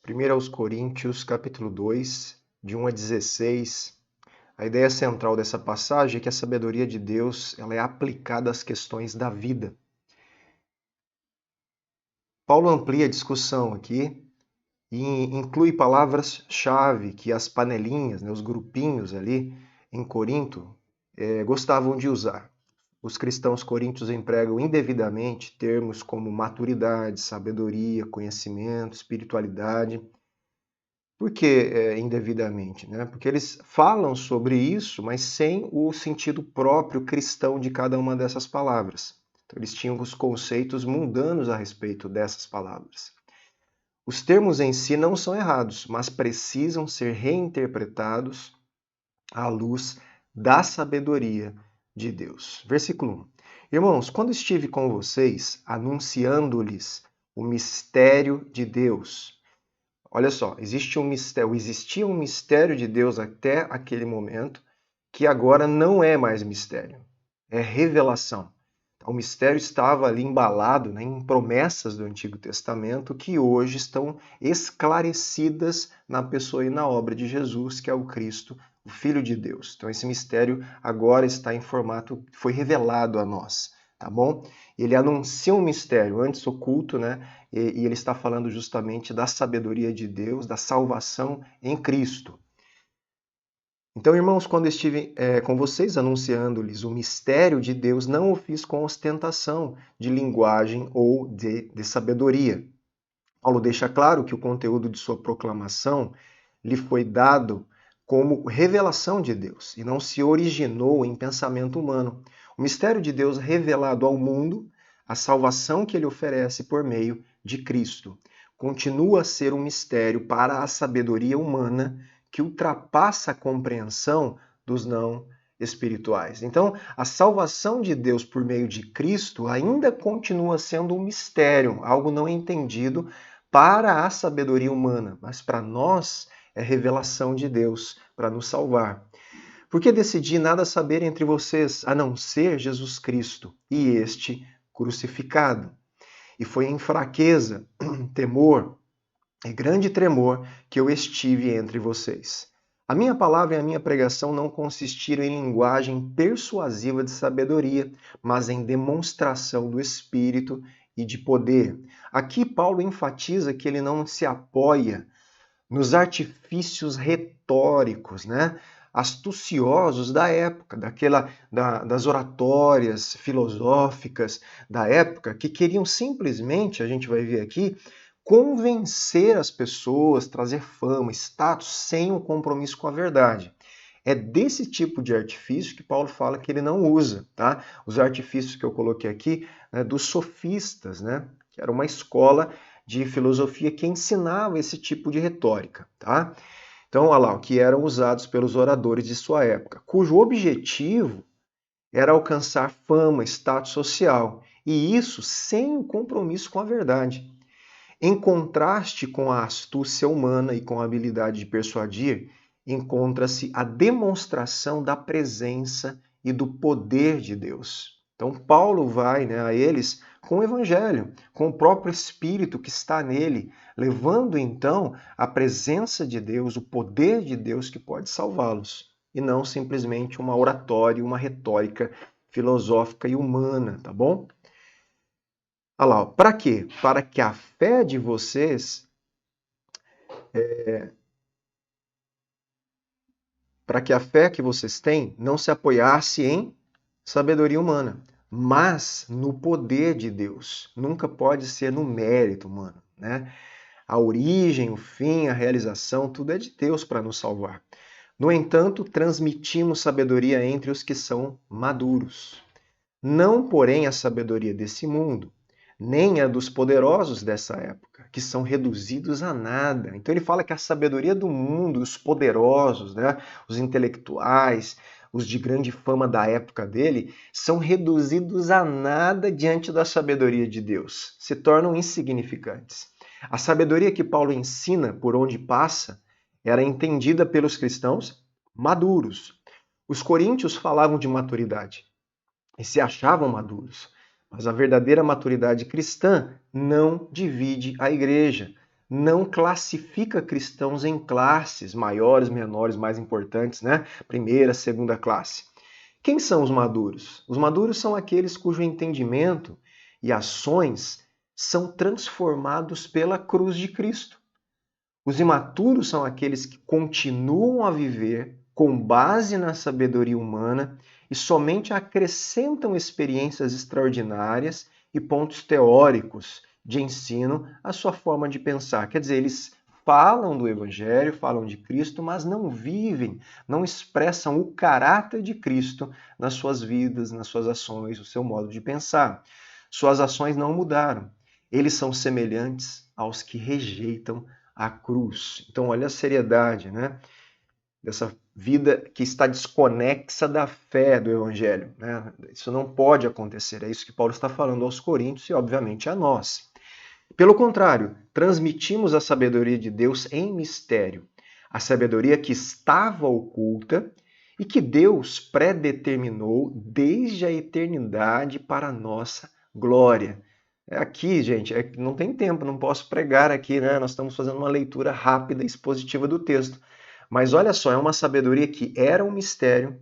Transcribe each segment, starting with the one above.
1 aos Coríntios, capítulo 2, de 1 a 16. A ideia central dessa passagem é que a sabedoria de Deus ela é aplicada às questões da vida. Paulo amplia a discussão aqui e inclui palavras-chave que as panelinhas, os grupinhos ali em Corinto, gostavam de usar. Os cristãos coríntios empregam indevidamente termos como maturidade, sabedoria, conhecimento, espiritualidade. Por que indevidamente? Porque eles falam sobre isso, mas sem o sentido próprio cristão de cada uma dessas palavras. Então, eles tinham os conceitos mundanos a respeito dessas palavras. Os termos em si não são errados, mas precisam ser reinterpretados à luz da sabedoria de Deus. Versículo 1. Irmãos, quando estive com vocês, anunciando-lhes o mistério de Deus. Olha só, existia um mistério de Deus até aquele momento, que agora não é mais mistério, é revelação. O mistério estava ali embalado em promessas do Antigo Testamento que hoje estão esclarecidas na pessoa e na obra de Jesus, que é o Cristo, o Filho de Deus. Então esse mistério agora está em formato, foi revelado a nós, tá bom? Ele anuncia um mistério antes oculto, e ele está falando justamente da sabedoria de Deus, da salvação em Cristo. Então, irmãos, quando estive com vocês anunciando-lhes o mistério de Deus, não o fiz com ostentação de linguagem ou de sabedoria. Paulo deixa claro que o conteúdo de sua proclamação lhe foi dado como revelação de Deus e não se originou em pensamento humano. O mistério de Deus revelado ao mundo, a salvação que ele oferece por meio de Cristo, continua a ser um mistério para a sabedoria humana que ultrapassa a compreensão dos não espirituais. Então, a salvação de Deus por meio de Cristo ainda continua sendo um mistério, algo não entendido para a sabedoria humana, mas para nós é revelação de Deus para nos salvar. Porque decidi nada saber entre vocês, a não ser Jesus Cristo e este crucificado. E foi em fraqueza, temor e grande tremor que eu estive entre vocês. A minha palavra e a minha pregação não consistiram em linguagem persuasiva de sabedoria, mas em demonstração do Espírito e de poder. Aqui Paulo enfatiza que ele não se apoia nos artifícios retóricos, astuciosos da época, das oratórias filosóficas da época, que queriam simplesmente, a gente vai ver aqui, convencer as pessoas, trazer fama, status, sem um compromisso com a verdade. É desse tipo de artifício que Paulo fala que ele não usa, tá? Os artifícios que eu coloquei aqui, dos sofistas, que era uma escola de filosofia que ensinava esse tipo de retórica, tá? Então, olha lá, o que eram usados pelos oradores de sua época, cujo objetivo era alcançar fama, status social, e isso sem o compromisso com a verdade. Em contraste com a astúcia humana e com a habilidade de persuadir, encontra-se a demonstração da presença e do poder de Deus. Então, Paulo vai a eles com o Evangelho, com o próprio Espírito que está nele, levando então a presença de Deus, o poder de Deus que pode salvá-los, e não simplesmente uma oratória, uma retórica filosófica e humana, tá bom? Olha lá, para quê? Para que a fé de vocês para que a fé que vocês têm não se apoiasse em sabedoria humana, mas no poder de Deus. Nunca pode ser no mérito humano, A origem, o fim, a realização, tudo é de Deus para nos salvar. No entanto, transmitimos sabedoria entre os que são maduros. Não, porém, a sabedoria desse mundo, nem a dos poderosos dessa época, que são reduzidos a nada. Então ele fala que a sabedoria do mundo, os poderosos, os intelectuais, os de grande fama da época dele, são reduzidos a nada diante da sabedoria de Deus, se tornam insignificantes. A sabedoria que Paulo ensina por onde passa era entendida pelos cristãos maduros. Os coríntios falavam de maturidade e se achavam maduros. Mas a verdadeira maturidade cristã não divide a igreja, não classifica cristãos em classes maiores, menores, mais importantes, né? Primeira, segunda classe. Quem são os maduros? Os maduros são aqueles cujo entendimento e ações são transformados pela cruz de Cristo. Os imaturos são aqueles que continuam a viver com base na sabedoria humana e somente acrescentam experiências extraordinárias e pontos teóricos de ensino à sua forma de pensar. Quer dizer, eles falam do Evangelho, falam de Cristo, mas não vivem, não expressam o caráter de Cristo nas suas vidas, nas suas ações, o seu modo de pensar. Suas ações não mudaram. Eles são semelhantes aos que rejeitam a cruz. Então, olha a seriedade, né? Dessa vida que está desconexa da fé do Evangelho, né? Isso não pode acontecer. É isso que Paulo está falando aos Coríntios e, obviamente, a nós. Pelo contrário, transmitimos a sabedoria de Deus em mistério, a sabedoria que estava oculta e que Deus predeterminou desde a eternidade para a nossa glória. Aqui, gente, não tem tempo, não posso pregar aqui, né? Nós estamos fazendo uma leitura rápida e expositiva do texto. Mas olha só, é uma sabedoria que era um mistério,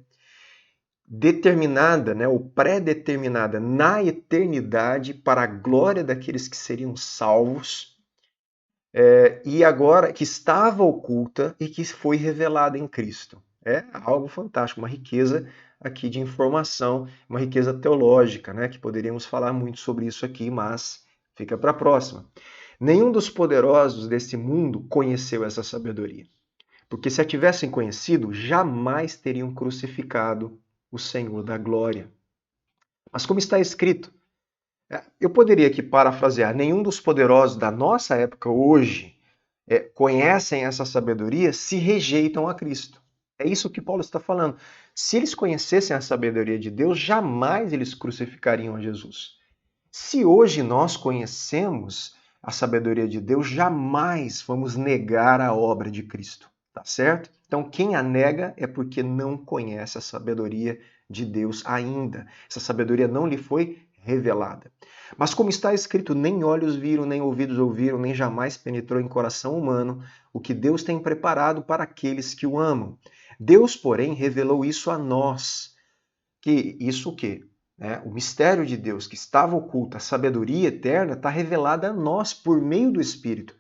determinada, né, ou pré-determinada na eternidade para a glória daqueles que seriam salvos, e agora que estava oculta e que foi revelada em Cristo. É algo fantástico, uma riqueza aqui de informação, uma riqueza teológica, né, que poderíamos falar muito sobre isso aqui, mas fica para a próxima. Nenhum dos poderosos desse mundo conheceu essa sabedoria, porque se a tivessem conhecido, jamais teriam crucificado o Senhor da glória. Mas como está escrito, eu poderia aqui parafrasear, nenhum dos poderosos da nossa época hoje conhecem essa sabedoria se rejeitam a Cristo. É isso que Paulo está falando. Se eles conhecessem a sabedoria de Deus, jamais eles crucificariam a Jesus. Se hoje nós conhecemos a sabedoria de Deus, jamais vamos negar a obra de Cristo, tá certo? Então, quem a nega é porque não conhece a sabedoria de Deus ainda. Essa sabedoria não lhe foi revelada. Mas como está escrito, nem olhos viram, nem ouvidos ouviram, nem jamais penetrou em coração humano o que Deus tem preparado para aqueles que o amam. Deus, porém, revelou isso a nós. Que isso o quê? O mistério de Deus que estava oculto, a sabedoria eterna, está revelada a nós por meio do Espírito.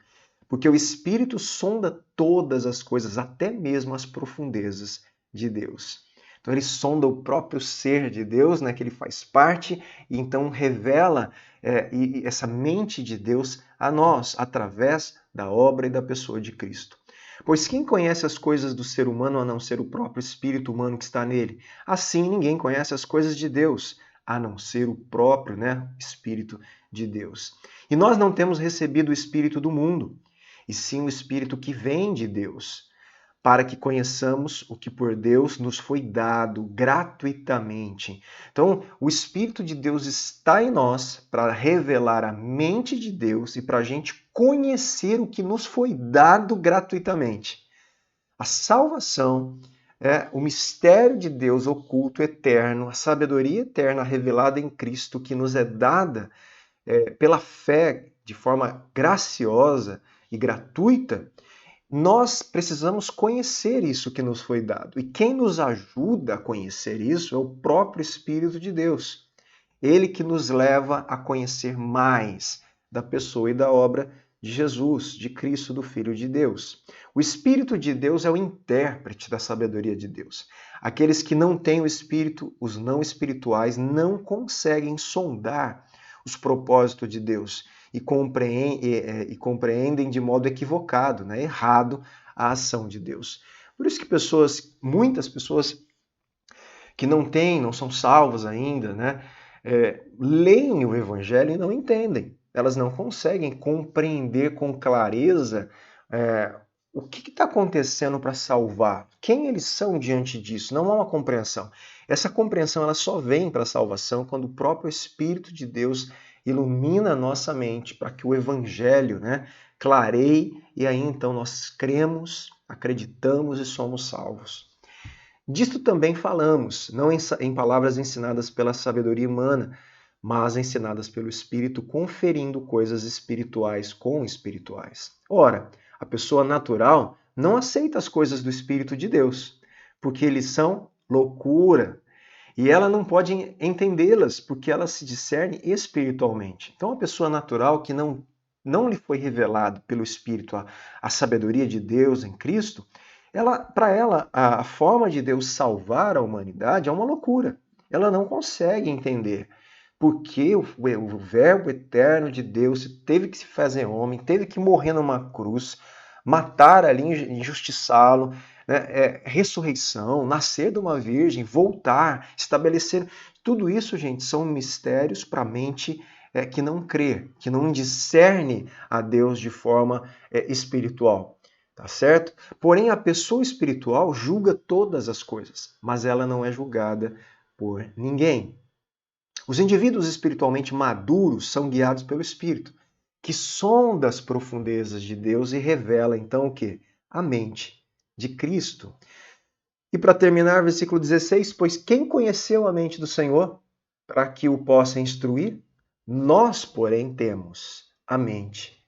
Porque o Espírito sonda todas as coisas, até mesmo as profundezas de Deus. Então ele sonda o próprio ser de Deus, né, que ele faz parte, e então revela essa mente de Deus a nós, através da obra e da pessoa de Cristo. Pois quem conhece as coisas do ser humano a não ser o próprio espírito humano que está nele? Assim ninguém conhece as coisas de Deus, a não ser o próprio, Espírito de Deus. E nós não temos recebido o Espírito do mundo, e sim o Espírito que vem de Deus, para que conheçamos o que por Deus nos foi dado gratuitamente. Então, o Espírito de Deus está em nós para revelar a mente de Deus e para a gente conhecer o que nos foi dado gratuitamente. A salvação é o mistério de Deus oculto, eterno, a sabedoria eterna revelada em Cristo que nos é dada pela fé de forma graciosa e gratuita. Nós precisamos conhecer isso que nos foi dado. E quem nos ajuda a conhecer isso é o próprio Espírito de Deus. Ele que nos leva a conhecer mais da pessoa e da obra de Jesus, de Cristo, do Filho de Deus. O Espírito de Deus é o intérprete da sabedoria de Deus. Aqueles que não têm o Espírito, os não espirituais, não conseguem sondar os propósitos de Deus e compreendem de modo equivocado, errado, a ação de Deus. Por isso que muitas pessoas que não são salvas ainda, leem o Evangelho e não entendem. Elas não conseguem compreender com clareza o que está acontecendo para salvar, quem eles são diante disso. Não há uma compreensão. Essa compreensão ela só vem para a salvação quando o próprio Espírito de Deus ilumina a nossa mente para que o Evangelho clareie e aí então nós cremos, acreditamos e somos salvos. Disto também falamos, não em palavras ensinadas pela sabedoria humana, mas ensinadas pelo Espírito, conferindo coisas espirituais com espirituais. Ora, a pessoa natural não aceita as coisas do Espírito de Deus, porque eles são loucura. E ela não pode entendê-las, porque ela se discerne espiritualmente. Então, a pessoa natural que não lhe foi revelado pelo Espírito a sabedoria de Deus em Cristo, para ela, a forma de Deus salvar a humanidade é uma loucura. Ela não consegue entender porque o Verbo eterno de Deus teve que se fazer homem, teve que morrer numa cruz, matar ali, injustiçá-lo, né? Ressurreição, nascer de uma virgem, voltar, estabelecer. Tudo isso, gente, são mistérios para a mente que não crê, que não discerne a Deus de forma espiritual. Tá certo? Porém, a pessoa espiritual julga todas as coisas, mas ela não é julgada por ninguém. Os indivíduos espiritualmente maduros são guiados pelo Espírito, que sonda as profundezas de Deus e revela então o quê? A mente de Cristo. E para terminar, versículo 16: pois quem conheceu a mente do Senhor para que o possa instruir? Nós, porém, temos a mente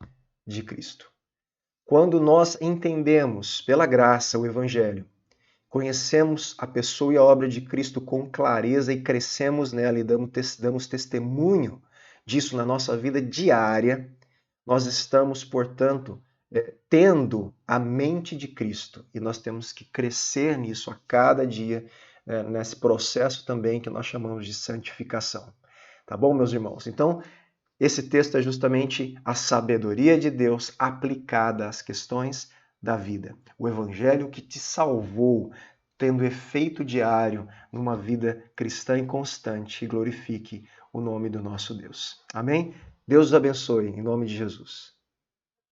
de Cristo. Quando nós entendemos pela graça o Evangelho, conhecemos a pessoa e a obra de Cristo com clareza e crescemos nela e damos testemunho disso na nossa vida diária, nós estamos, portanto, tendo a mente de Cristo e nós temos que crescer nisso a cada dia, nesse processo também que nós chamamos de santificação. Tá bom, meus irmãos? Então, esse texto é justamente a sabedoria de Deus aplicada às questões da vida. O Evangelho que te salvou, tendo efeito diário numa vida cristã e constante, e glorifique o nome do nosso Deus. Amém? Deus os abençoe, em nome de Jesus.